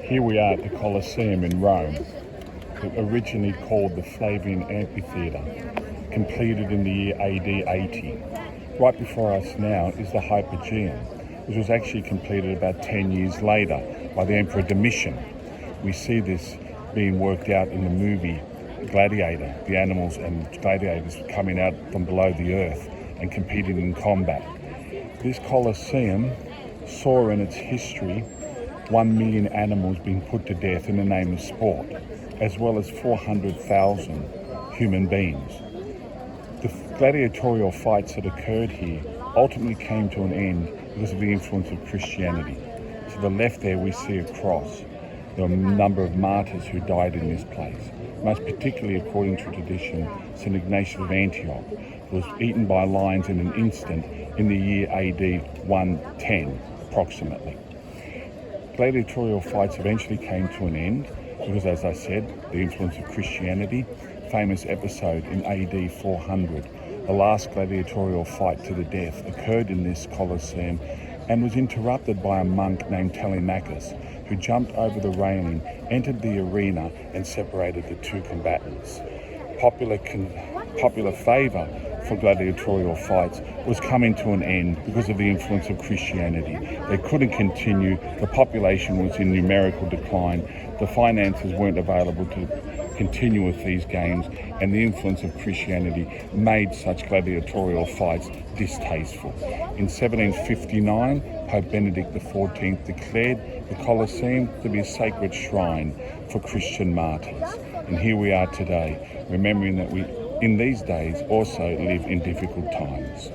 Here we are at the Colosseum in Rome, originally called the Flavian Amphitheatre, completed in the year AD 80. Right before us now is the Hypogeum, which was actually completed about 10 years later by the Emperor Domitian. We see this being worked out in the movie Gladiator, the animals and gladiators coming out from below the earth and competing in combat. This Colosseum saw in its history 1 million animals being put to death in the name of sport, as well as 400,000 human beings. The gladiatorial fights that occurred here ultimately came to an end because of the influence of Christianity. To the left there we see a cross. There are a number of martyrs who died in this place. Most particularly, according to tradition, St. Ignatius of Antioch was eaten by lions in an instant in the year AD 110, approximately. Gladiatorial fights eventually came to an end because, as I said, the influence of Christianity. Famous episode in AD 400, the last gladiatorial fight to the death occurred in this Colosseum and was interrupted by a monk named Telemachus, who jumped over the railing, entered the arena and separated the two combatants. Popular favour for gladiatorial fights was coming to an end because of the influence of Christianity. They couldn't continue, the population was in numerical decline, the finances weren't available to continue with these games, and the influence of Christianity made such gladiatorial fights distasteful. In 1759, Pope Benedict XIV declared the Colosseum to be a sacred shrine for Christian martyrs. And here we are today, remembering that we, in these days, also live in difficult times.